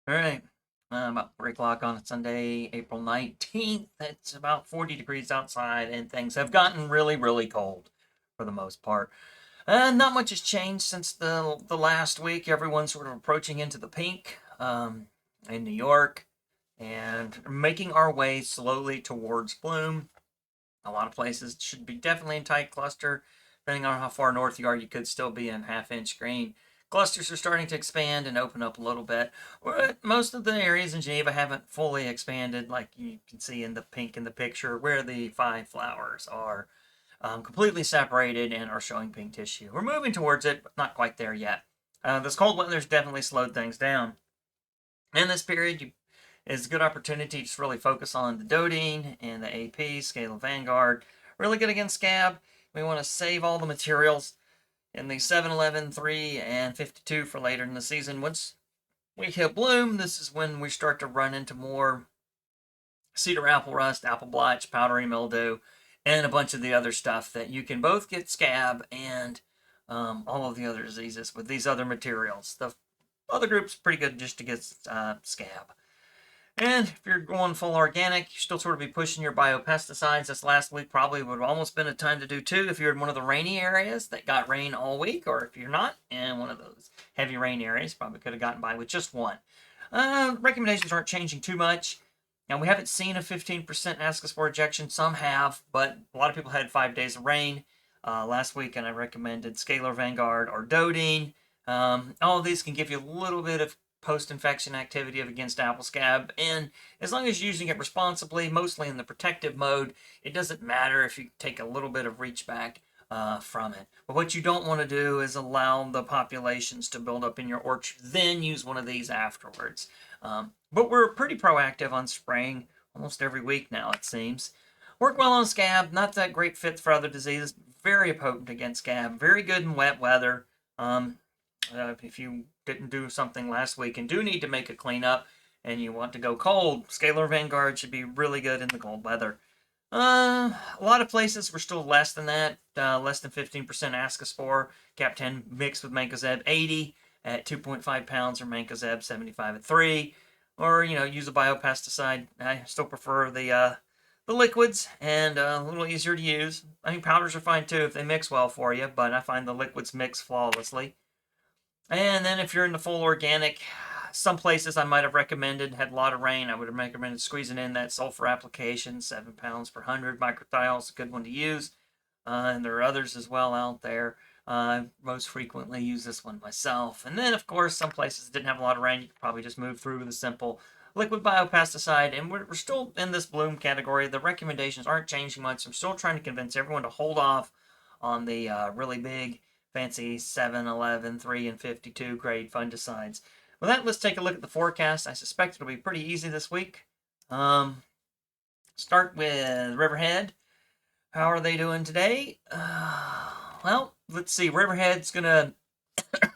All right. About 3 o'clock on a Sunday, April 19th. It's about 40 degrees outside, and things have gotten really, really cold for the most part. Not much has changed since the last week. Everyone's sort of approaching into the pink in New York and making our way slowly towards bloom. A lot of places should be definitely in tight cluster. Depending on how far north you are, you could still be in half-inch green. Clusters are starting to expand and open up a little bit. Most of the areas in Geneva haven't fully expanded, like you can see in the pink in the picture, where the 5 flowers are completely separated and are showing pink tissue. We're moving towards it, but not quite there yet. This cold weather's definitely slowed things down. In this period, is a good opportunity to just really focus on the dodine and the AP, Scale of Vanguard. Really good against scab. We want to save all the materials in the 7, 11, 3, and 52 for later in the season. Once we hit bloom, this is when we start to run into more cedar apple rust, apple blotch, powdery mildew, and a bunch of the other stuff that you can both get scab and all of the other diseases with these other materials. The other group's pretty good just to get scab. And if you're going full organic, you still sort of be pushing your biopesticides. This last week probably would have almost been a time to do too if you're in one of the rainy areas that got rain all week, or if you're not in one of those heavy rain areas, probably could have gotten by with just one. Recommendations aren't changing too much. Now, we haven't seen a 15% ascospore ejection. Some have, but a lot of people had 5 days of rain last week, and I recommended Scalar Vanguard or Dodine. All of these can give you a little bit of post-infection activity against apple scab, and as long as you're using it responsibly, mostly in the protective mode, it doesn't matter if you take a little bit of reach back from it. But what you don't want to do is allow the populations to build up in your orchard, then use one of these afterwards. But we're pretty proactive on spraying almost every week now, it seems. Work well on scab, not that great fit for other diseases, very potent against scab, very good in wet weather. If you didn't do something last week and do need to make a cleanup and you want to go cold, Scalar Vanguard should be really good in the cold weather. A lot of places were still less than that, less than 15% Ascospore. Cap 10 mixed with Mancozeb 80 at 2.5 pounds, or Mancozeb 75 at 3. Or, use a biopesticide. I still prefer the liquids, and a little easier to use. I think powders are fine too if they mix well for you, but I find the liquids mix flawlessly. And then if you're in the full organic, some places I might have recommended had a lot of rain. I would have recommended squeezing in that sulfur application, 7 pounds per 100. Microthiol is a good one to use. And there are others as well out there. I most frequently use this one myself. And then, of course, some places didn't have a lot of rain. You could probably just move through with a simple liquid biopesticide. And we're still in this bloom category. The recommendations aren't changing much. I'm still trying to convince everyone to hold off on the really big fancy 7, 11, 3, and 52 grade fungicides. With that, let's take a look at the forecast. I suspect it'll be pretty easy this week. Start with Riverhead. How are they doing today? Well, let's see. Riverhead's going to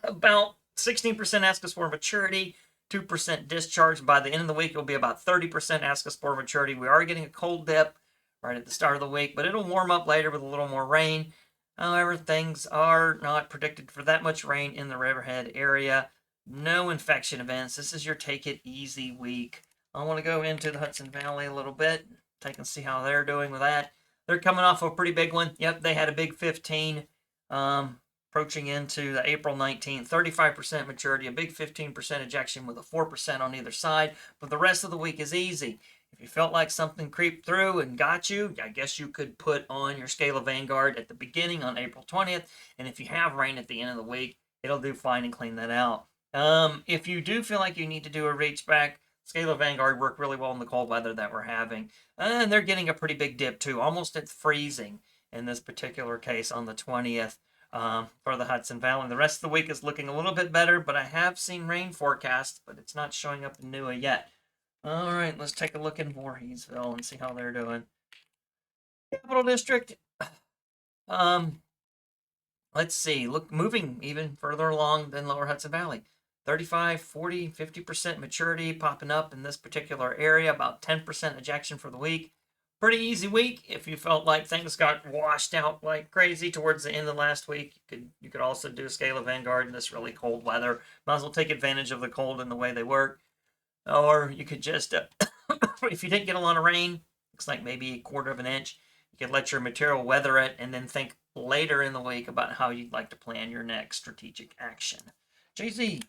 about 16% ascospore maturity, 2% discharge. By the end of the week, it'll be about 30% ascospore maturity. We are getting a cold dip right at the start of the week, but it'll warm up later with a little more rain. However, things are not predicted for that much rain in the Riverhead area. No infection events. This is your take it easy week. I want to go into the Hudson Valley a little bit, take and see how they're doing with that. They're coming off a pretty big one. Yep, they had a big 15, approaching into the April 19th, 35% maturity, a big 15% ejection with a 4% on either side. But the rest of the week is easy. If you felt like something creeped through and got you, I guess you could put on your Scale of Vanguard at the beginning on April 20th. And if you have rain at the end of the week, it'll do fine and clean that out. If you do feel like you need to do a reach back, Scale of Vanguard work really well in the cold weather that we're having. And they're getting a pretty big dip too, almost at freezing in this particular case on the 20th for the Hudson Valley. The rest of the week is looking a little bit better, but I have seen rain forecast, but it's not showing up in NUA yet. All right, let's take a look in Voorheesville and see how they're doing. Capital District. Let's see. Look, moving even further along than Lower Hudson Valley. 35, 40, 50% maturity popping up in this particular area. About 10% ejection for the week. Pretty easy week. If you felt like things got washed out like crazy towards the end of last week, you could also do a Scale of Vanguard in this really cold weather. Might as well take advantage of the cold and the way they work. Or you could just, if you didn't get a lot of rain, looks like maybe a quarter of an inch, you could let your material weather it and then think later in the week about how you'd like to plan your next strategic action. JZ,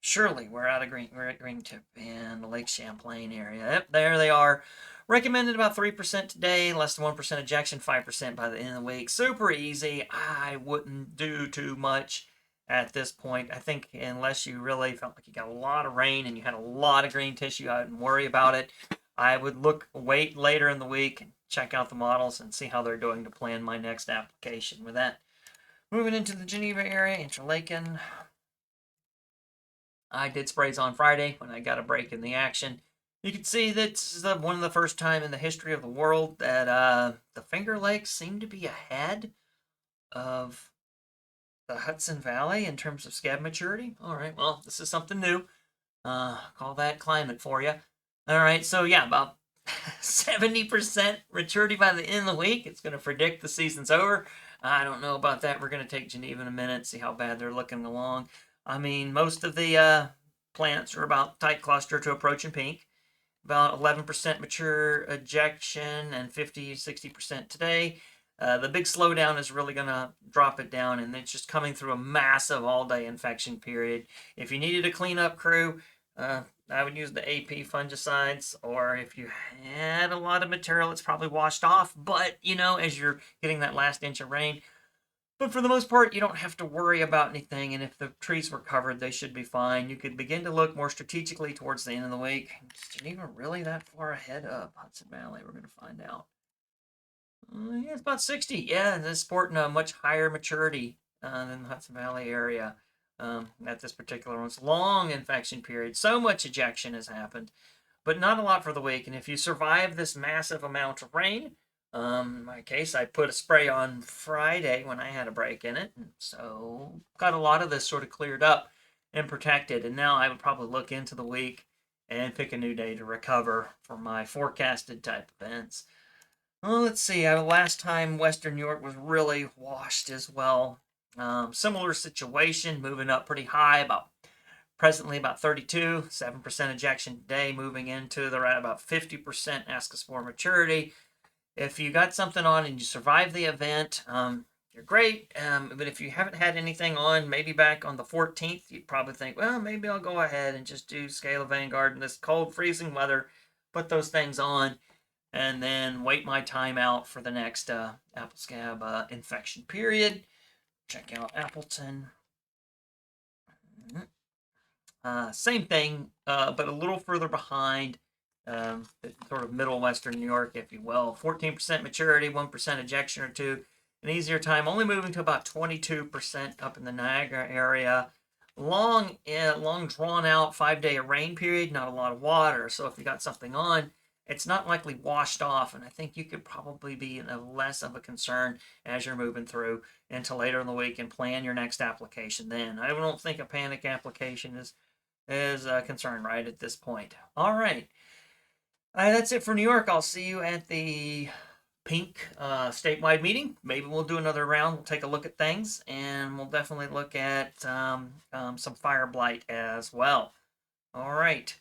Shirley, we're out of green. We're at Green Tip in the Lake Champlain area. Yep, there they are. Recommended about 3% today, less than 1% ejection, 5% by the end of the week. Super easy. I wouldn't do too much at this point. I think unless you really felt like you got a lot of rain and you had a lot of green tissue, I wouldn't worry about it. I would wait later in the week and check out the models and see how they're doing to plan my next application. With that, moving into the Geneva area, Interlaken. I did sprays on Friday when I got a break in the action. You can see that's one of the first time in the history of the world that the Finger Lakes seem to be ahead of the Hudson Valley in terms of scab maturity. All right, well, this is something new. Call that climate for you. All right, so yeah, about 70% maturity by the end of the week. It's going to predict the season's over. I don't know about that. We're going to take Geneva in a minute, see how bad they're looking along. I mean, most of the plants are about tight cluster to approaching pink. About 11% mature ejection and 50-60% today. The big slowdown is really going to drop it down, and it's just coming through a massive all-day infection period. If you needed a cleanup crew, I would use the AP fungicides, or if you had a lot of material, it's probably washed off, but, you know, as you're getting that last inch of rain. But for the most part, you don't have to worry about anything, and if the trees were covered, they should be fine. You could begin to look more strategically towards the end of the week. Is Geneva really that far ahead of Hudson Valley? We're going to find out. Yeah, it's about 60. Yeah, and it's sporting a much higher maturity than the Hudson Valley area at this particular one. It's long infection period. So much ejection has happened, but not a lot for the week. And if you survive this massive amount of rain, in my case, I put a spray on Friday when I had a break in it. And so got a lot of this sort of cleared up and protected. And now I would probably look into the week and pick a new day to recover for my forecasted type events. Well, let's see. Last time Western New York was really washed as well. Similar situation, moving up pretty high, presently about 32, 7% ejection today, moving into the right about 50% ascospore maturity. If you got something on and you survive the event, you're great. But if you haven't had anything on, maybe back on the 14th, you'd probably think, well, maybe I'll go ahead and just do Scale of Vanguard in this cold, freezing weather, put those things on, and then wait my time out for the next apple scab infection period. Check out Appleton. Same thing, but a little further behind, sort of middle Western New York, if you will. 14% maturity, 1% ejection or two. An easier time, only moving to about 22% up in the Niagara area. Long drawn out 5-day rain period, not a lot of water. So if you got something on, it's not likely washed off, and I think you could probably be less of a concern as you're moving through into later in the week and plan your next application then. I don't think a panic application is a concern right at this point. All right. That's it for New York. I'll see you at the pink statewide meeting. Maybe we'll do another round. We'll take a look at things, and we'll definitely look at some fire blight as well. All right.